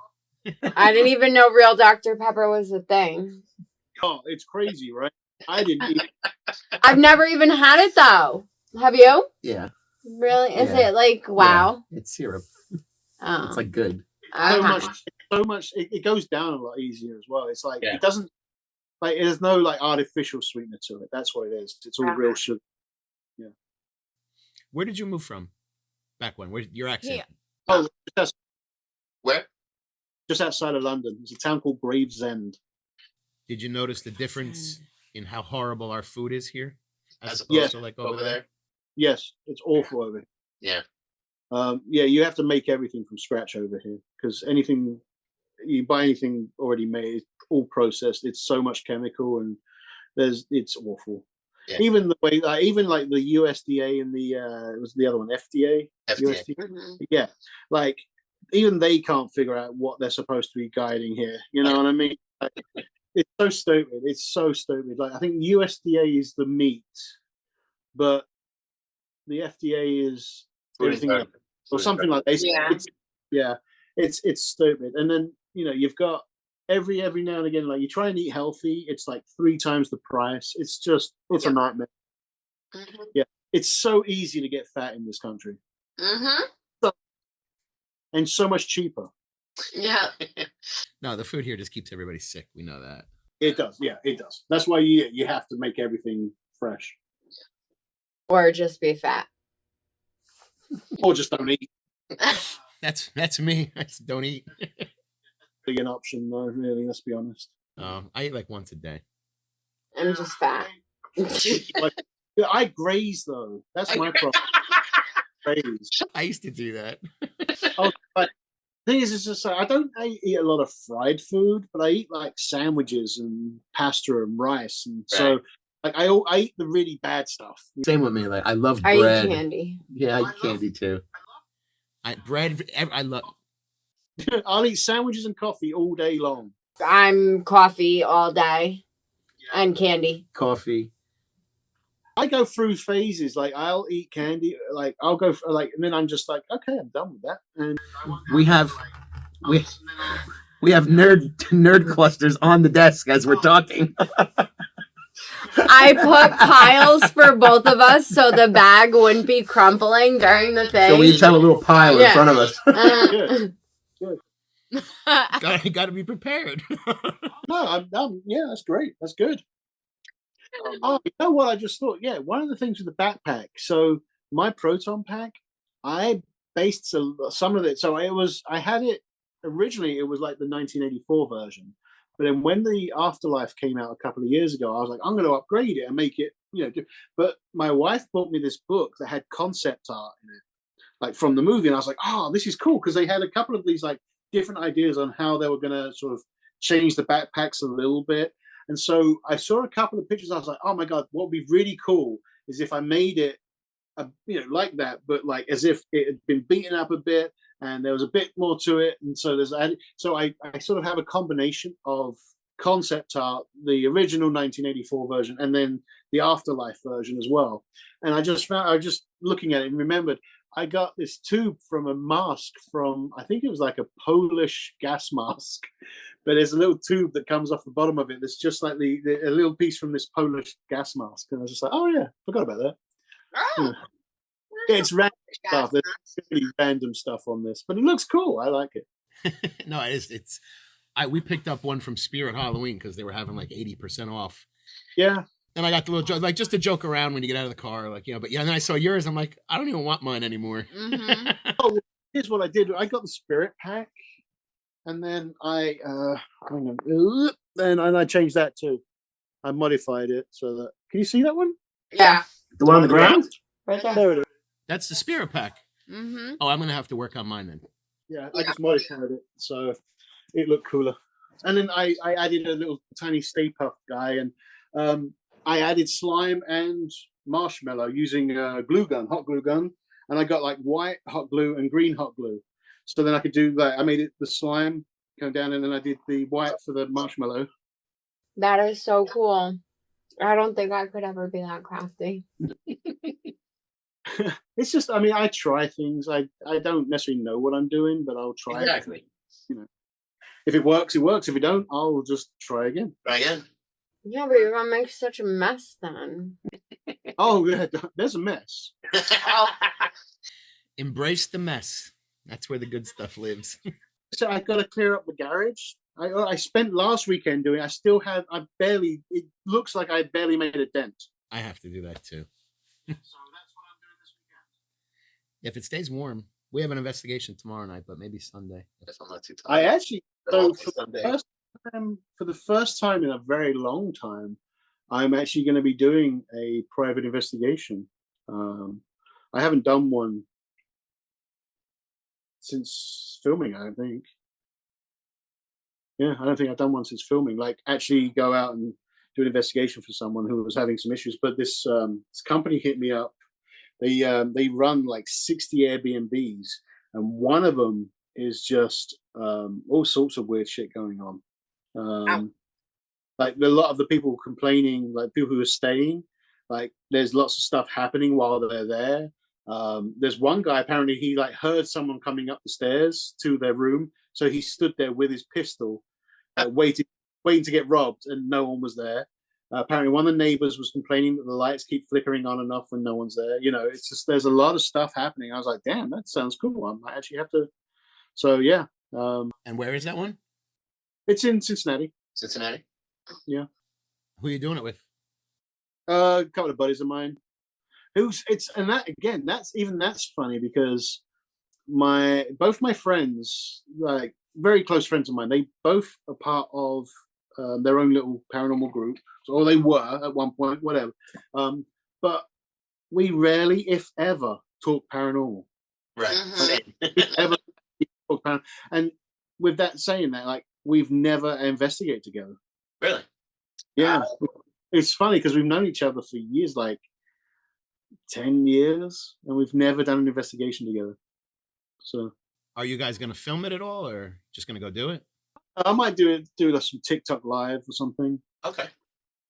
I didn't even know real Dr. Pepper was a thing. Oh, it's crazy, right? I didn't even. I've never even had it though. Have you? Yeah. Really? Is it like, wow? Yeah, it's syrup. Oh. It's like good. So much. It goes down a lot easier as well. It's like it doesn't, like, there's no like artificial sweetener to it. That's what it is. It's all real sugar. Yeah. Where did you move from? Back when? Where's your accent? Yeah. Oh, Where? Just outside of London. There's a town called Gravesend. Did you notice the difference in how horrible our food is here, as opposed to like over there? Yes, it's awful over here. Yeah. You have to make everything from scratch over here, because anything you buy, anything already made, it's all processed. It's so much chemical, and it's awful. Yeah. Even the way, even like the USDA and it was the other one, FDA. USDA. Mm-hmm. Yeah, like even they can't figure out what they're supposed to be guiding here. You know what I mean? Like, it's so stupid. It's so stupid. Like I think USDA is the meat, but the FDA is everything else, or something like that. It's stupid. And then you've got every now and again, like you try and eat healthy, it's like 3 times the price. It's a nightmare. Mm-hmm. Yeah, it's so easy to get fat in this country. Mm-hmm. And so much cheaper. Yeah. No, the food here just keeps everybody sick. We know that. It does. Yeah, it does. That's why you have to make everything fresh. Or just be fat. Or just don't eat. That's me. I just don't eat. Be an option though, really, let's be honest. I eat like once a day. I'm just fat. I graze though. That's my problem. Graze. I used to do that. The thing is, it's just like, I eat a lot of fried food, but I eat like sandwiches and pasta and rice, and so like I eat the really bad stuff. Same with me. Like I love bread. I eat candy. Yeah, I eat candy too. I love. I'll eat sandwiches and coffee all day long. I'm coffee all day and candy. Coffee. I go through phases. Like I'll eat candy. Like I'll go for, like, and then I'm just like, okay, I'm done with that. And we have nerd clusters on the desk as we're talking. I put piles for both of us so the bag wouldn't be crumpling during the thing. So we each have a little pile in front of us. Good. Gotta be prepared. No, yeah, that's great. That's good. Oh, you know what? I just thought, yeah, one of the things with the backpack. So my proton pack, I based some of it. So I had it originally. It was like the 1984 version, but then when the Afterlife came out a couple of years ago, I was like, I'm going to upgrade it and make it, But my wife bought me this book that had concept art in it, like from the movie, and I was like, oh, this is cool because they had a couple of these like different ideas on how they were going to sort of change the backpacks a little bit. And so I saw a couple of pictures. I was like, oh my God, what would be really cool is if I made it, like that, but like as if it had been beaten up a bit and there was a bit more to it. And so I sort of have a combination of concept art, the original 1984 version, and then the Afterlife version as well. And I was just looking at it and remembered I got this tube from a mask from, I think it was like a Polish gas mask, but there's a little tube that comes off the bottom of it that's just like a little piece from this Polish gas mask. And I was just like, oh yeah, forgot about that. Oh. Yeah, it's random stuff. There's really random stuff on this, but it looks cool. I like it. No, it is. We picked up one from Spirit Halloween because they were having like 80% off. Yeah. And I got the little joke, like just to joke around when you get out of the car, like, but yeah. And then I saw yours. I'm like, I don't even want mine anymore. Mm-hmm. Oh, here's what I did. I got the Spirit pack, and then I changed that too. I modified it so that. Can you see that one? Yeah. The one on the ground? Right there. There it is. That's the Spirit pack. Mm-hmm. Oh, I'm gonna have to work on mine then. Yeah, I just modified it so it looked cooler. And then I added a little tiny Stay Puft guy, and I added slime and marshmallow using a hot glue gun, and I got like white hot glue and green hot glue. So then I could do that. I made it the slime go down, and then I did the white for the marshmallow. That is so cool. I don't think I could ever be that crafty. It's just, I try things. I don't necessarily know what I'm doing, but I'll try. Exactly. If it works, it works. If it don't, I'll just try again. Try again. Yeah, but you're gonna make such a mess then. Oh, yeah, there's a mess. Embrace the mess. That's where the good stuff lives. So I got to clear up the garage. I spent last weekend doing. It looks like I barely made a dent. I have to do that too. So that's what I'm doing this weekend. If it stays warm, we have an investigation tomorrow night, but maybe Sunday. If I'm not too tired. I actually, for the first time in a very long time, I'm actually going to be doing a private investigation. I haven't done one since filming, I don't think. Yeah, I don't think I've done one since filming. Like, actually go out and do an investigation for someone who was having some issues. But this company hit me up. They run like 60 Airbnbs, and one of them is just all sorts of weird shit going on. Like a lot of the people complaining, like people who are staying, like there's lots of stuff happening while they're there. There's one guy, apparently he like heard someone coming up the stairs to their room, so he stood there with his pistol, waiting to get robbed, and no one was there. Apparently one of the neighbors was complaining that the lights keep flickering on and off when no one's there. It's just, there's a lot of stuff happening. I was like, damn, that sounds cool. I might actually have to. So yeah. And where is that one? It's in Cincinnati. Cincinnati? Yeah. Who are you doing it with? A couple of buddies of mine. That's funny because both my friends, like very close friends of mine, they both are part of their own little paranormal group, or they were at one point, whatever. But we rarely, if ever, talk paranormal. Right. Ever talk paranormal. And with that saying that, like, we've never investigated together. Really? Yeah. It's funny because we've known each other for years, like 10 years, and we've never done an investigation together. So, are you guys going to film it at all, or just going to go do it? I might do some TikTok live or something. Okay.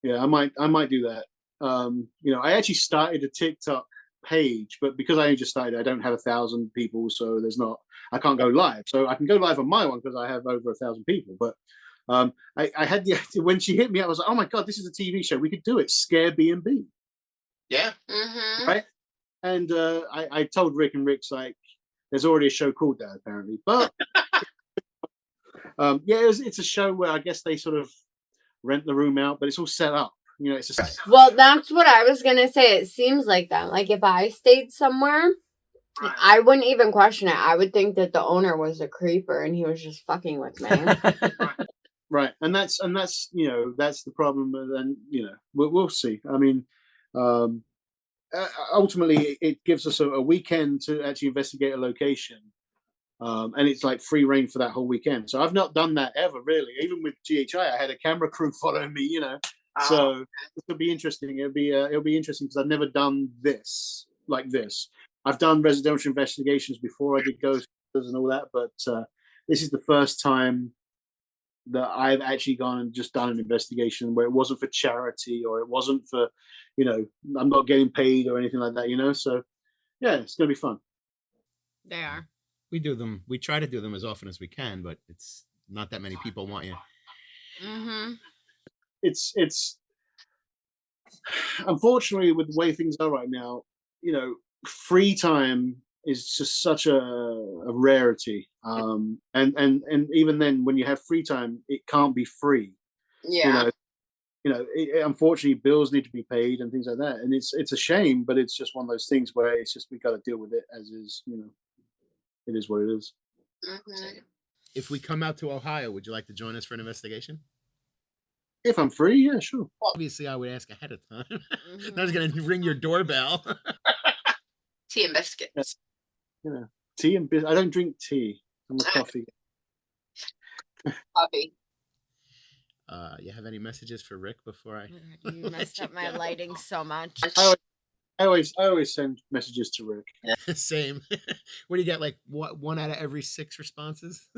Yeah, I might do that. I actually started a TikTok page, but because I only just started, I don't have 1,000 people, so I can't go live. So I can go live on my one because I have over 1,000 people. But I had the idea when she hit me. I was like, oh my god, this is a TV show. We could do it. Scare B&B. Yeah. Right. And I told Rick, and Rick's like, there's already a show called that apparently, but yeah, it's a show where I guess they sort of rent the room out, but it's all set up. You know, it's just Well, that's what I was gonna say. It seems like that. Like if I stayed somewhere, I wouldn't even question it. I would think that the owner was a creeper and he was just fucking with me. right, and that's you know, that's the problem. And you know, we'll see. I mean, ultimately, it gives us a weekend to actually investigate a location. And it's like free reign for that whole weekend. So I've not done that ever, really. Even with GHI, I had a camera crew following me, you know. So it'll be interesting. It'll be interesting because I've never done this like this. I've done residential investigations before. I did Ghostbusters and all that, but this is the first time that I've actually gone and just done an investigation where it wasn't for charity or it wasn't for, you know, I'm not getting paid or anything like that, you know. So yeah, it's gonna be fun. They are. We do them. We try to do them as often as we can, but it's not that many people want you. It's unfortunately with the way things are right now, you know, free time is just such a rarity. And even then, when you have free time, it can't be free. Yeah. Unfortunately, bills need to be paid and things like that, and it's a shame, but it's just one of those things where it's just we got to deal with it as is. You know. It is what it is. If we come out to Ohio, would you like to join us for an investigation? If I'm free, yeah, sure. Obviously, I would ask ahead of time. I was going to ring your doorbell. Tea and biscuits. You know, tea and biscuits. I don't drink tea. I'm a coffee. Coffee. You have any messages for Rick before I? You messed up my lighting so much. I always send messages to Rick. Same. What do you get? Like what? 1 out of every 6 responses?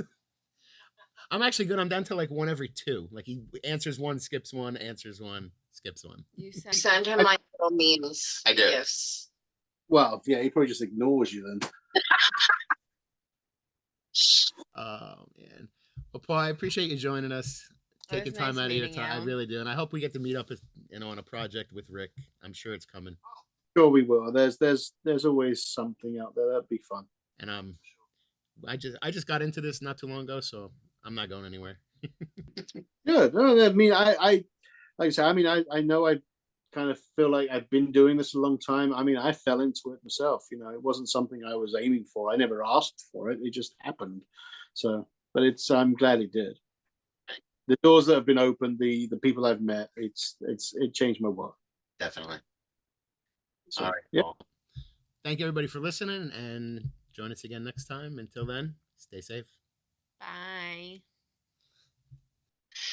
I'm actually good. I'm down to like 1 every 2. Like he answers 1, skips 1, answers 1, skips 1. You send him like little memes. I do. Yes. Well, yeah, he probably just ignores you then. Oh man. Well, Paul, I appreciate you joining us, taking time out of your time. I really do, and I hope we get to meet up, on a project with Rick. I'm sure it's coming. Sure, we will. There's always something out there. That'd be fun. And I just got into this not too long ago, so I'm not going anywhere. Yeah, no, I mean, I like I said, I mean, I know I kind of feel like I've been doing this a long time. I mean, I fell into it myself. You know, it wasn't something I was aiming for. I never asked for it. It just happened. So, but I'm glad it did. The doors that have been opened, the people I've met, it changed my world. Definitely. So, all right. Yeah. Well, Thank you everybody for listening, and join us again next time. Until then, stay safe. Bye.